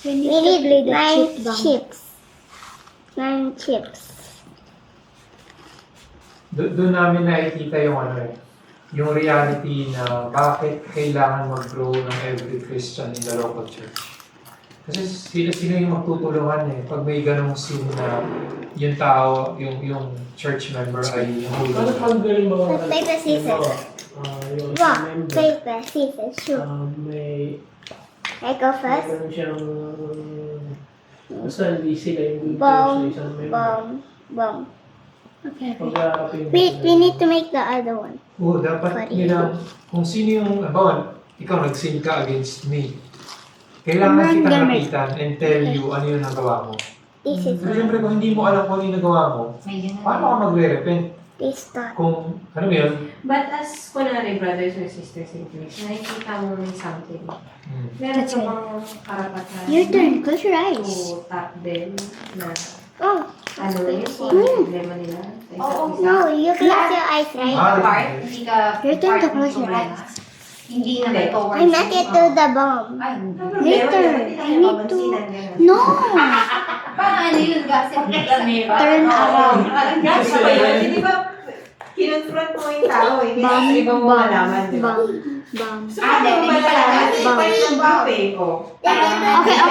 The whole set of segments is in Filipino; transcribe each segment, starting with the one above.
We need play the 9 chip bomb. chips. 9 chips. Doon namin nakikita yung yung reality na bakit kailangan mag-grow ng every Christian in the local church. Kasi sila yung magtutulungan pag may ganong scene na yung tao, yung church member ay yung Ano hanggang mga... Paper, scissors. Yung Rock, member, paper, scissors, shoot. may... I go first. Meron siyang... Basta hindi sila yung good Bomb, sa isang member. bomb, bomb. Okay. Pagkakapin Wait, we need to make the other one. Oo, dapat Sorry. nila, kung sino yung, ikaw nag-sin ka against me. Kailangan I'm kitang gonna- lapitan and tell you ano yung nagawa mo. This is Pero siyempre kung hindi mo alam kung ano yung nagawa mo, paano ka magre-repent? this start. Kung, ano yun? But as kunwari, brothers or sisters in Christ, nakikita mo may something. Meron That's ka right. bang karapatan Your turn. Close your eyes. to tap them na Oh, ano yun, kung ano yung problema nila sa isa't isa? no, you close your eyes, right? Part, hindi ka Your turn to part ng close your problema. eyes. Hindi naman towards I'm not yet to the bomb. Ay, Later. I need to... No! Paano ano yun, gossip? Turn around. Gossip ba yun? Hindi ba kinonfront mo yung tao eh? Hindi Bomb, kasi iba mo bomb, malaman, di ba? bomb, bomb. So, ano mo malalaman? Hindi pa rin yung bomb eh. Oh. Okay, okay.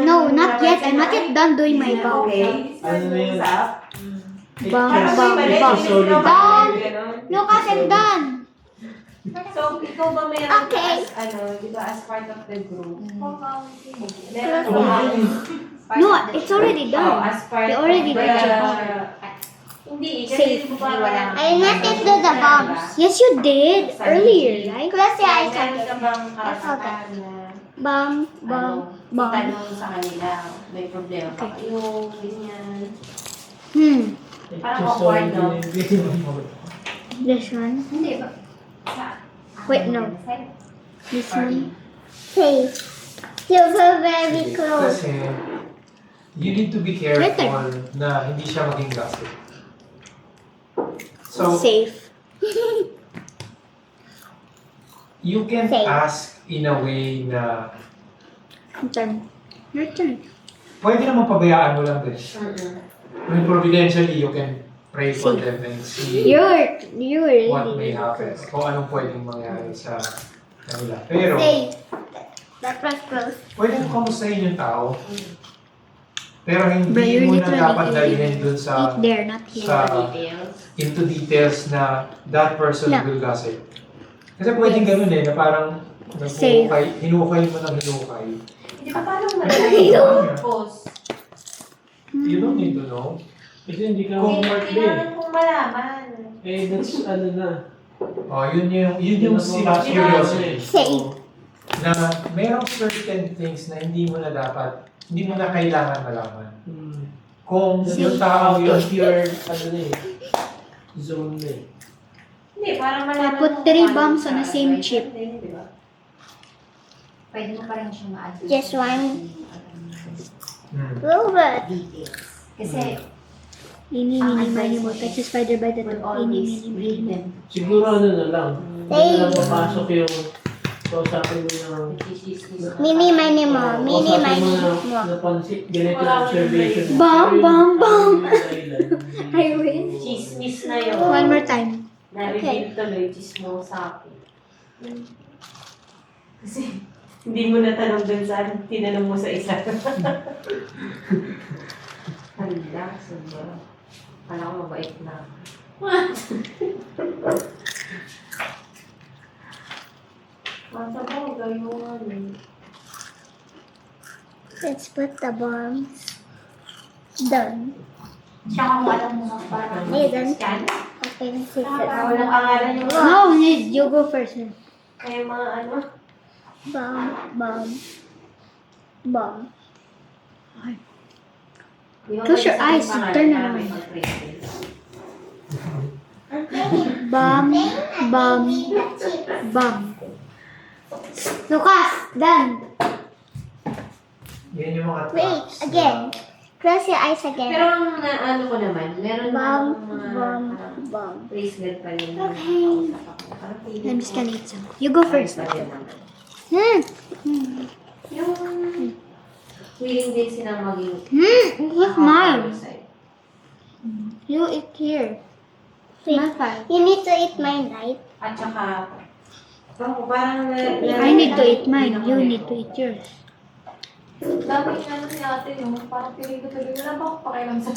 No, not yet. I'm not yet done doing my bomb. Okay. Ano na yun? Bomb, Parang bomb, may mali, bomb. hindi sila Done! mali, ganon. Lucas, I'm done! So, ikaw ba meron Okay. as, di ba, as part of the group? Meron Close ka your ba? No, it's already Oh, done. as part You already of the... did your bomb. Hindi, Safe. kasi di ba parang... I not yet do the bombs. Yes, you did earlier, right? Close your eyes, Meron ka okay? bang karapatan na Bomb, bomb, bomb. itanong sa kanila, may problema pa kayo, ganyan. Parang Just awkward, no? This one. Hindi ba? Wait, no. This one. Safe. You were very close. Kasi, you need to be careful na hindi siya maging gossip. So, Safe. you can Safe. ask in a way na Your turn. Your turn. pwede naman pabayaan mo lang din. Mm-mm. I mean, providentially, you can pray for them and see You're really what may happen. Kung anong pwedeng mangyari sa kanila. Pero, Safe. That was close. pwede mo kamustahin yung tao. Pero Bro, hindi you're mo na literally dapat eating. dalhin dun sa Eat there, not here. sa Details. into details na that person No. will gossip. Kasi pwedeng ganun na parang Safe. hinukay mo ng hinukay. Di ba parang malaki yung purpose? You don't need to know. Kasi hindi ka Kung- mag-birthday. Kailangan kong malaman. Eh, that's ano na. Oh, yun yung curiosity. Safe. Na merong certain things na hindi mo na kailangan malaman. Kung yung tao yun, Out of your, ano na eh, zone na eh. Hindi, parang malaman put mo 3 kung bombs paano on the siya same advice chip. natin, di ba? Pwede mo pa rin siyang ma-adjust. Just one. Hmm. Robot. Details. Kasi, Eeny, meeny, miny, mo. Catch a spider by the would toe. Eeny, always meeny, read miny, mo. them. Siguro ano na lang. Hindi na lang papasok yung kausapin mo ng... Mini, mini, mo. Mini, kausapin mini, mo mo. na pansit, ganito yung observation. Bam, bam, bam. I I wish. Chismis na yun. One more time. Na-reveal tuloy, chismosa ako. Kasi, hindi mo natanong dun sa tinanong mo sa isa. Handa, sobra. Kala ko mabait na. Masa ba, gayong Let's put the bombs. Done. Siya kung alam mo parang Hey, done. scan. Okay, let's see walang pangalan yung No, Nid, you go first. kaya mga ano. Bomb, bomb, bomb. Di ba Close your may eyes, isang turn pangalan na around. may pag-trace? Bam, bam, bam. Lucas, done. Yan yung mga Wait, traps na- again. Close your eyes again. Pero ang ano ko naman, meron Bomb, namang mga bomb, bomb. bracelet pa rin. Okay. Parang feeling I'm just ko, gonna eat some. You go ayos first. pa din naman. Hmm. Yung willing din silang maging He's mine. outside. You eat here. Wait. My fine. You need to eat mine, right? At saka, parang I need to eat mine. You need to eat yours. Dami nga si ate yung parang piling ko tuloy. Wala ba akong pakialam sa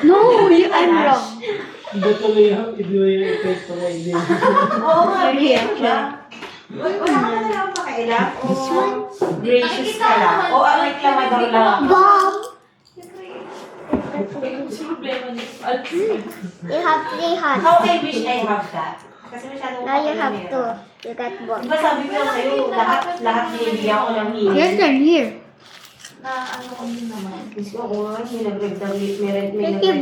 No, I'm wrong. Hindi tuloy yung epekto mo. Hindi. Oo nga, Reaction. diba? Wala ka na lang pakailan? O gracious ka lang? O ang reklamador lang ako? Bomb! Yung problema niya. You have 3 hearts. How I wish I have that. Kasi masyadong Now you have pakailan 2. You got bomb. Diba sabi ko lang sa'yo, lahat binibigyan ko ng Your hili. turn here. Na ano ko din naman. Gusto ko, may nag-red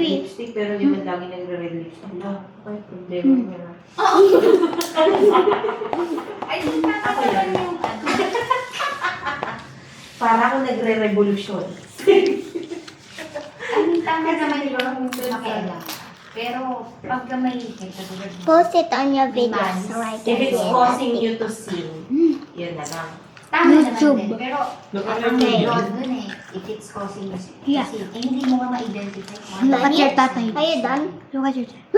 lipstick, pero hindi man lagi nagre-red lipstick. Wala, ay, problema niya. Ay, nakakatawa yung ano. Para ako nagre-revolution. I mean, tama naman yung makialam. Pero, pag may katulad mo, Post it on your videos so I If can it's see it. causing you to sin, yun na lang. tama naman YouTube. din. Pero, ang Okay. yun dun eh, if it's causing you Yeah. kasi, hindi mo nga ma-identify kung ano. Look at your tatay. Are you done? Look at your tatay.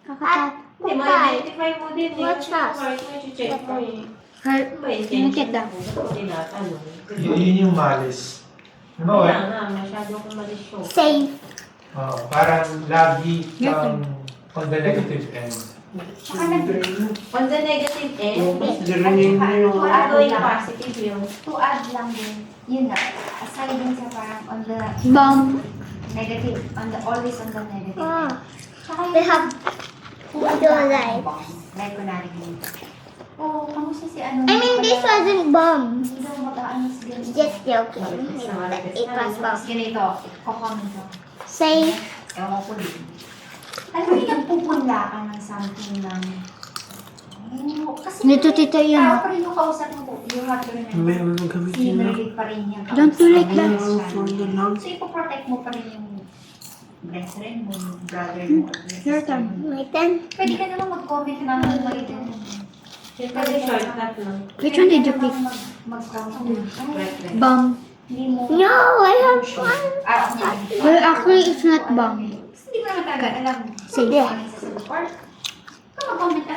Kakatat. Hindi mo Bye. identify mo din eh. Watch us. Kahit mo i-check mo eh. Her. Ano ba yung Let me check that. Tinatanong. Yun yung malis. Ano Kaya ba? nga, masyado akong malisyo. Save. Parang lagi Your kang on the negative end. Tsaka On the negative end, to add gagawin lang, positive yun. to add lang din, yun na, aside din sa parang on the Bomb. negative, always on the negative. Ah, Tsaka we have your life. Like, kunwari ganito. Oh, kamusta si ano? I mean, this wasn't bomb. Hindi daw magaan mas ganito. Just joking. It was bomb. Mas ganito, kukomment ko. Save. Ewan ko din. Alam mo, nagpupunla ka ng something ng... Kasi Dito, tita, yun. tao pa rin yung kausap mo. You have to remember. Sinurilig pa rin yung Don't do like that. So, ipoprotect mo pa rin yung best friend mo, yung brother mo. Your turn. My turn. Pwede ka naman mag-comment ng maliit. Kasi shortcut lang. Which one did you pick? Mag-comment. Bomb. Hindi mo... No, I have one. Okay. Well, actually, it's not bomb. Hindi mo naman talaga alam. Sige. Ano yung sasagot. Or, mag-comment ka.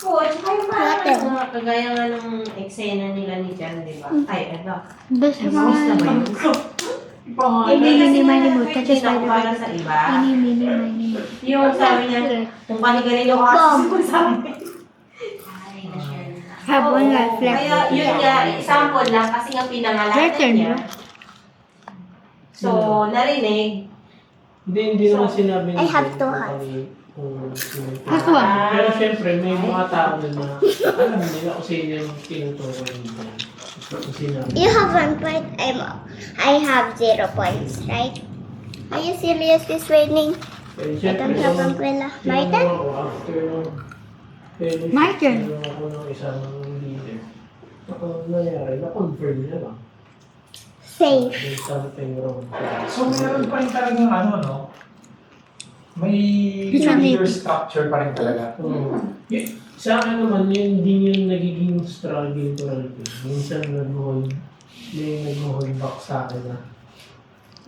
Oo, at saka yung parang Water. ano, kagaya nga nung eksena nila ni Jan, di ba? Ay, ano? Best Mouse na ba one. yun? Mini, mini, mini, nga mo. Touch a pwede lang para sa spider. iba. Mini, mini, mini. Yung sabi niya, kung kaniganin yung asis ko sa amin. Ay, na-share na. Have one life left. Kaya yun nga, example lang kasi nga Your pinangalanan turn, niya. bro. So, narinig. Hindi naman sinabi I have Jen two kung hearts. Last one. Pero syempre, may mga tao na alam nila kung sino yung tinutukoy nila. Kung sinabi. You have 1 point. I have 0 points, right? Are you serious? It's raining. Eh, I syempre, don't have umbrella. My turn? My turn. Ako ng isang leader. Ako nangyari, na-confirm niya lang. Save. There's something wrong. So meron pa rin talagang ano, no? May Which one leader did you structure pa rin talaga. Sa akin naman, yun din yung nagiging struggle ko rin. Minsan may nag-hold back sa akin na,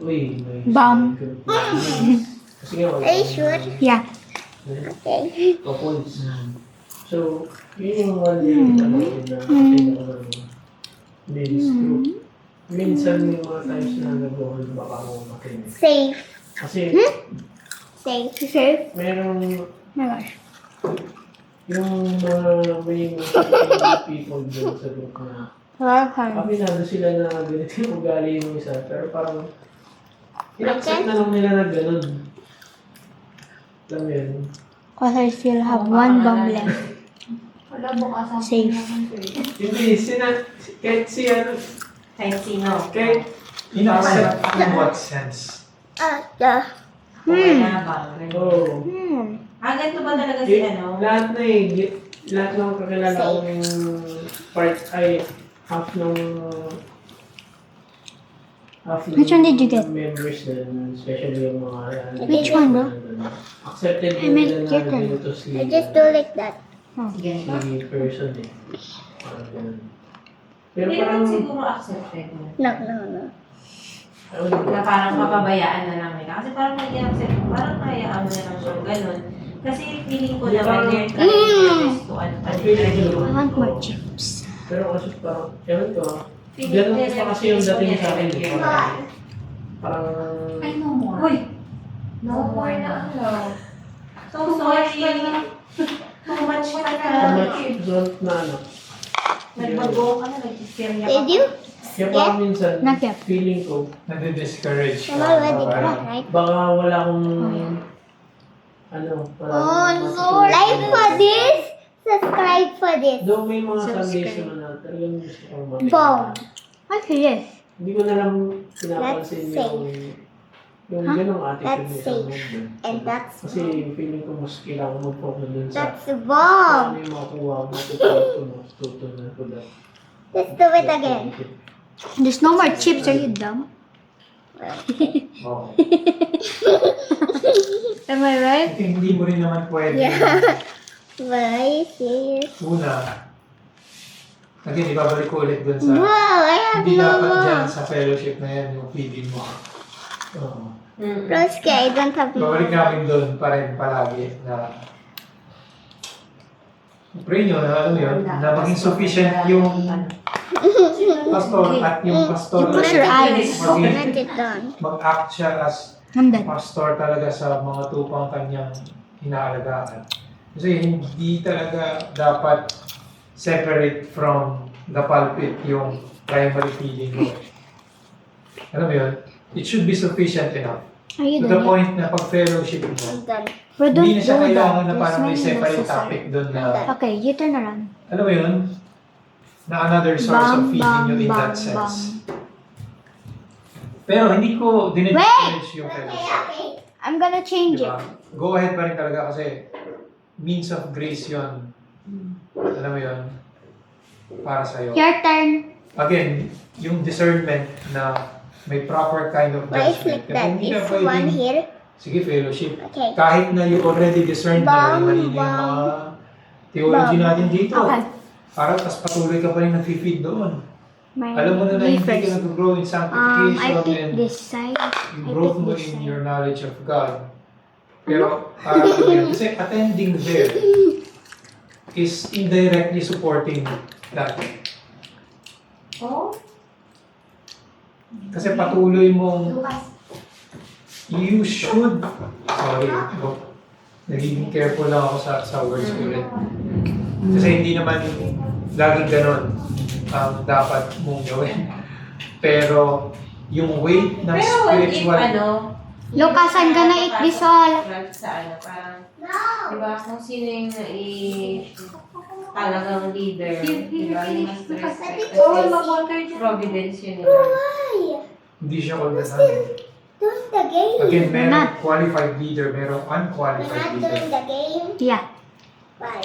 uy, may Bam. Kasi nga, wala Are you sure? Yeah. Okay. couples. So, yun yung one thing na pinaka is true. Minsan may mga times na nag-hold back ako makinig. Save. Kasi, Save. Safe? merong My gosh. yung mga may mga people dun sa group na Welcome. aminado sila na ganito yung ugali yung isa, pero parang in-accept na lang nila na ganun. Alam mo yun? Because I still have one bomb left. Wala bukas ang Safe. Hindi, kahit si ano, Kahit sino. kahit In-accept in what sense? Okay na ba? oh, Ganito ba talaga si ano? lahat na lahat ng kakilala kong part ay half ng Which one did you get? members din, especially yung mga Which one, bro? accepted I meant nila your na turn. dito si I just do like that. Sige. si person eh. Parang ganun. Pero Hindi parang, naman siguro accepted na. No. Na parang mapabayaan na lang nila. Kasi parang may accept, parang hayaan mo na lang siya ganun. Kasi feeling ko naman they're trying to I want more chips. pero kasi parang, ewan ko, Feeling ganun nila pa kasi yung yung dating feeling sa akin. nila. Parang, Ay, no more. Uy! No more na. So sorry. Too much ka na. don't na ano. Nagbago ka na, nag-hysteria ka. Did you? Kaya parang minsan, Not yet. feeling ko, Nade-discourage ka. I'm already Parang, done, right? baka wala akong, ano, wala akong Like for this, subscribe for this. Though may mga Subscribe. Sundays naman na talagang gusto kong makinig. Boom. Okay, yes. Hindi ko na lang pinapansin Let's yung Huh? ganong attitude Let's ni isang see. member. And that's Kasi feeling ko mas kailangan mag-focus dun sa that's ano bomb. yung makuha mo, tutunan ko na. Let's do it again. There's no more chips. Are you dumb? Okay. Am I right? Hindi mo rin naman pwede. Yeah. Why is Una, again, ibabalik ko ulit dun sa, wow, I have hindi no dapat dyan more. sa fellowship na yan yung feeding mo. Roski, I don't have Babalik more. namin dun pa rin palagi na pray nyo na alam mo yun, na maging sufficient yung pastor at yung pastor Close your eyes. Let it done. mag-act siya as I'm done. pastor talaga sa mga tupang kanyang inaalagaan. Kasi hindi talaga dapat separate from the pulpit yung primary feeding mo. Alam mo yun? It should be sufficient enough. Are you To the done? point na pag fellowship mo, I'm done. But don't hindi na siya do kailangan that. na There's parang may many separate necessary. topic doon na, Okay, you turn around. alam mo yun, na another source of feeding you in that bam, sense. Pero hindi ko dinediscourage yung fellowship. I'm gonna change Diba? it. Go ahead pa rin talaga kasi means of grace yun. Alam mo yun? Para sa'yo. Your turn. Again, yung discernment na may proper kind of Why judgment. flip that? Hindi na This pwedeng, one here. sige, fellowship. Okay. Kahit na you already discern na Bam, mali na yung bam. mga theology Bam. natin dito. Okay. Para tas patuloy ka pa rin nag-feed doon. My Alam mo na na hindi ka first. nag-grow in I sanctification pick and this side. yung I growth pick mo this in side. your knowledge of God. Pero parang yun, kasi attending there is indirectly supporting that. Oh? Kasi patuloy mong Lucas. you should, sorry, no, nagiging careful lang ako sa words ko ulit. Kasi hindi naman laging ganon ang dapat mong gawin. Pero yung weight ng Pero what if spiritual, ano, Lucas, I'm gonna eat this all. sa ano, parang, diba, kung sino yung talagang leader, diba, you must respect providence yun nila. Why? hindi siya all the time. Doing the game. Again, merong Not. qualified leader, merong We're unqualified not leader. doing the game. Yeah. Why?